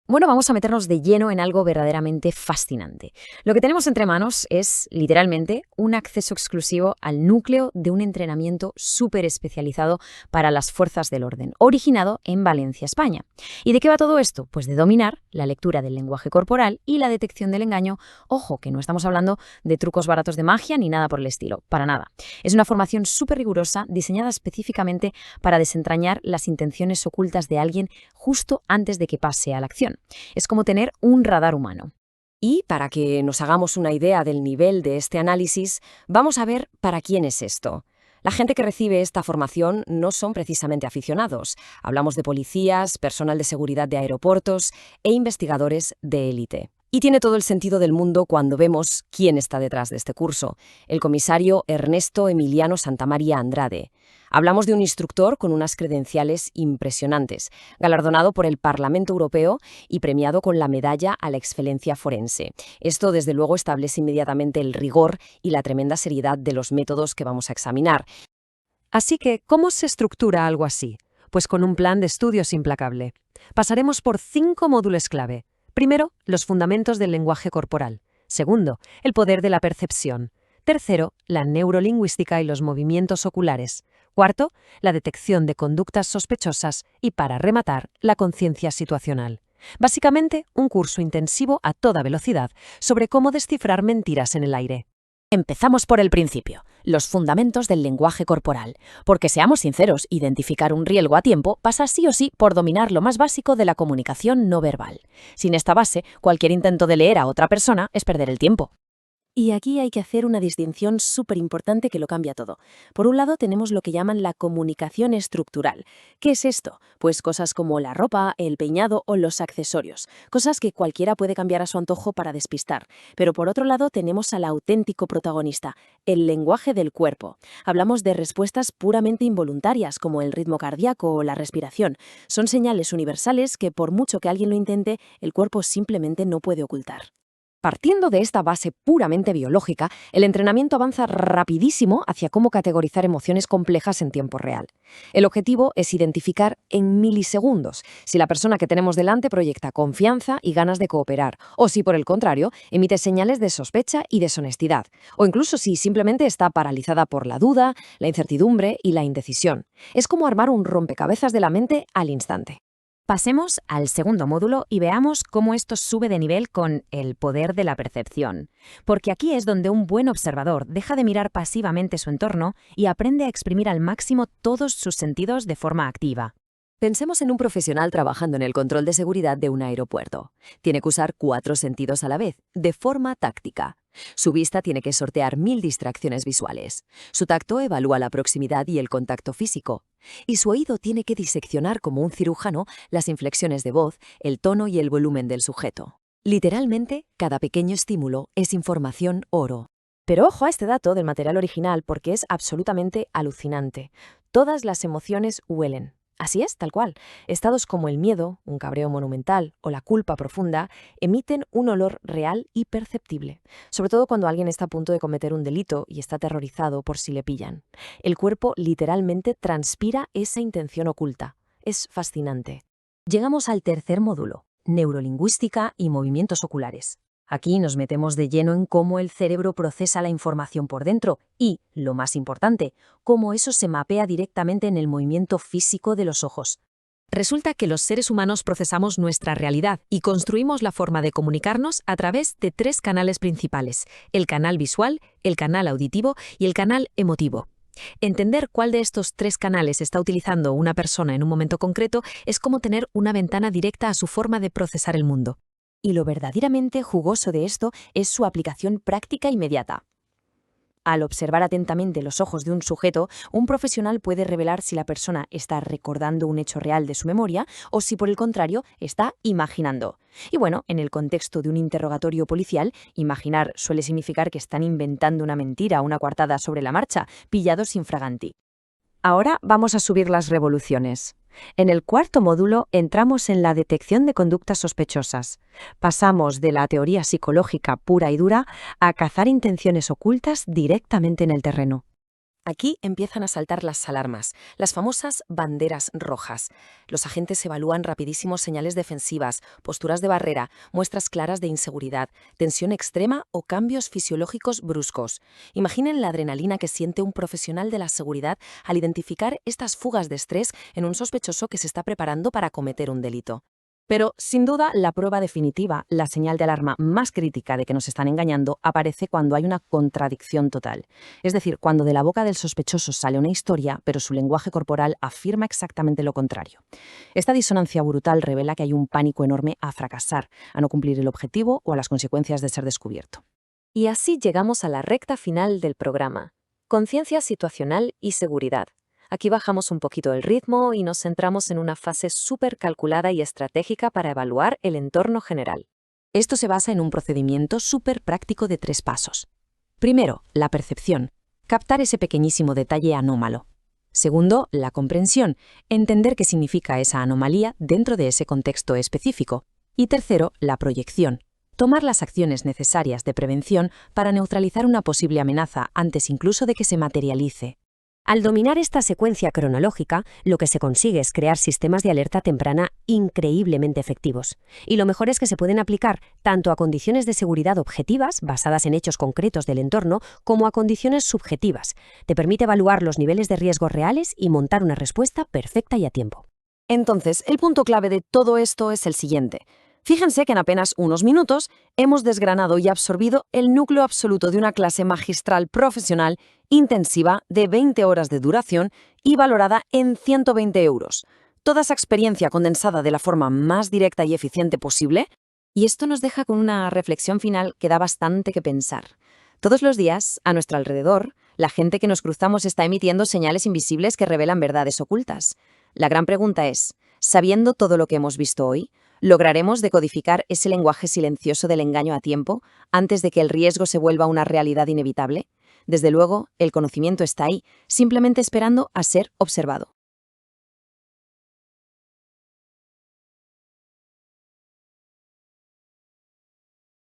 Bueno, vamos a meternos de lleno en algo verdaderamente fascinante. Lo que tenemos entre manos es, literalmente, un acceso exclusivo al núcleo de un entrenamiento súper especializado para las fuerzas del orden, originado en Valencia, España. ¿Y de qué va todo esto? Pues de dominar la lectura del lenguaje corporal y la detección del engaño. Ojo, que no estamos hablando de trucos baratos de magia ni nada por el estilo, para nada. Es una formación súper rigurosa, diseñada específicamente para desentrañar las intenciones ocultas de alguien justo antes de que pase a la acción. Es como tener un radar humano. Y para que nos hagamos una idea del nivel de este análisis, vamos a ver para quién es esto. La gente que recibe esta formación no son precisamente aficionados. Hablamos de policías, personal de seguridad de aeropuertos e investigadores de élite. Y tiene todo el sentido del mundo cuando vemos quién está detrás de este curso: el comisario Ernesto Emiliano Santamaría Andrade. Hablamos de un instructor con unas credenciales impresionantes, galardonado por el Parlamento Europeo y premiado con la Medalla a la Excelencia Forense. Esto, desde luego, establece inmediatamente el rigor y la tremenda seriedad de los métodos que vamos a examinar. Así que, ¿cómo se estructura algo así? Pues con un plan de estudios implacable. Pasaremos por 5 módulos clave. Primero, los fundamentos del lenguaje corporal. Segundo, el poder de la percepción. Tercero, la neurolingüística y los movimientos oculares. Cuarto, la detección de conductas sospechosas. Y para rematar, la conciencia situacional. Básicamente, un curso intensivo a toda velocidad sobre cómo descifrar mentiras en el aire. Empezamos por el principio, los fundamentos del lenguaje corporal. Porque seamos sinceros, identificar un riesgo a tiempo pasa sí o sí por dominar lo más básico de la comunicación no verbal. Sin esta base, cualquier intento de leer a otra persona es perder el tiempo. Y aquí hay que hacer una distinción súper importante que lo cambia todo. Por un lado tenemos lo que llaman la comunicación estructural. ¿Qué es esto? Pues cosas como la ropa, el peinado o los accesorios. Cosas que cualquiera puede cambiar a su antojo para despistar. Pero por otro lado tenemos al auténtico protagonista, el lenguaje del cuerpo. Hablamos de respuestas puramente involuntarias, como el ritmo cardíaco o la respiración. Son señales universales que, por mucho que alguien lo intente, el cuerpo simplemente no puede ocultar. Partiendo de esta base puramente biológica, el entrenamiento avanza rapidísimo hacia cómo categorizar emociones complejas en tiempo real. El objetivo es identificar en milisegundos si la persona que tenemos delante proyecta confianza y ganas de cooperar, o si, por el contrario, emite señales de sospecha y deshonestidad, o incluso si simplemente está paralizada por la duda, la incertidumbre y la indecisión. Es como armar un rompecabezas de la mente al instante. Pasemos al segundo módulo y veamos cómo esto sube de nivel con el poder de la percepción. Porque aquí es donde un buen observador deja de mirar pasivamente su entorno y aprende a exprimir al máximo todos sus sentidos de forma activa. Pensemos en un profesional trabajando en el control de seguridad de un aeropuerto. Tiene que usar 4 sentidos a la vez, de forma táctica. Su vista tiene que sortear 1000 distracciones visuales. Su tacto evalúa la proximidad y el contacto físico. Y su oído tiene que diseccionar como un cirujano las inflexiones de voz, el tono y el volumen del sujeto. Literalmente, cada pequeño estímulo es información oro. Pero ojo a este dato del material original porque es absolutamente alucinante. Todas las emociones huelen. Así es, tal cual. Estados como el miedo, un cabreo monumental o la culpa profunda emiten un olor real y perceptible, sobre todo cuando alguien está a punto de cometer un delito y está aterrorizado por si le pillan. El cuerpo literalmente transpira esa intención oculta. Es fascinante. Llegamos al tercer módulo, neurolingüística y movimientos oculares. Aquí nos metemos de lleno en cómo el cerebro procesa la información por dentro y, lo más importante, cómo eso se mapea directamente en el movimiento físico de los ojos. Resulta que los seres humanos procesamos nuestra realidad y construimos la forma de comunicarnos a través de 3 canales principales: el canal visual, el canal auditivo y el canal emotivo. Entender cuál de estos 3 canales está utilizando una persona en un momento concreto es como tener una ventana directa a su forma de procesar el mundo. Y lo verdaderamente jugoso de esto es su aplicación práctica inmediata. Al observar atentamente los ojos de un sujeto, un profesional puede revelar si la persona está recordando un hecho real de su memoria o si, por el contrario, está imaginando. Y bueno, en el contexto de un interrogatorio policial, imaginar suele significar que están inventando una mentira o una coartada sobre la marcha, pillados infraganti. Ahora vamos a subir las revoluciones. En el cuarto módulo entramos en la detección de conductas sospechosas. Pasamos de la teoría psicológica pura y dura a cazar intenciones ocultas directamente en el terreno. Aquí empiezan a saltar las alarmas, las famosas banderas rojas. Los agentes evalúan rapidísimos señales defensivas, posturas de barrera, muestras claras de inseguridad, tensión extrema o cambios fisiológicos bruscos. Imaginen la adrenalina que siente un profesional de la seguridad al identificar estas fugas de estrés en un sospechoso que se está preparando para cometer un delito. Pero, sin duda, la prueba definitiva, la señal de alarma más crítica de que nos están engañando, aparece cuando hay una contradicción total. Es decir, cuando de la boca del sospechoso sale una historia, pero su lenguaje corporal afirma exactamente lo contrario. Esta disonancia brutal revela que hay un pánico enorme a fracasar, a no cumplir el objetivo o a las consecuencias de ser descubierto. Y así llegamos a la recta final del programa. Conciencia situacional y seguridad. Aquí bajamos un poquito el ritmo y nos centramos en una fase súper calculada y estratégica para evaluar el entorno general. Esto se basa en un procedimiento súper práctico de 3 pasos. Primero, la percepción, captar ese pequeñísimo detalle anómalo. Segundo, la comprensión, entender qué significa esa anomalía dentro de ese contexto específico. Y tercero, la proyección, tomar las acciones necesarias de prevención para neutralizar una posible amenaza antes incluso de que se materialice. Al dominar esta secuencia cronológica, lo que se consigue es crear sistemas de alerta temprana increíblemente efectivos. Y lo mejor es que se pueden aplicar tanto a condiciones de seguridad objetivas, basadas en hechos concretos del entorno, como a condiciones subjetivas. Te permite evaluar los niveles de riesgo reales y montar una respuesta perfecta y a tiempo. Entonces, el punto clave de todo esto es el siguiente. Fíjense que en apenas unos minutos hemos desgranado y absorbido el núcleo absoluto de una clase magistral profesional intensiva de 20 horas de duración y valorada en 120 euros. Toda esa experiencia condensada de la forma más directa y eficiente posible. Y esto nos deja con una reflexión final que da bastante que pensar. Todos los días, a nuestro alrededor, la gente que nos cruzamos está emitiendo señales invisibles que revelan verdades ocultas. La gran pregunta es, sabiendo todo lo que hemos visto hoy, ¿lograremos decodificar ese lenguaje silencioso del engaño a tiempo antes de que el riesgo se vuelva una realidad inevitable? Desde luego, el conocimiento está ahí, simplemente esperando a ser observado.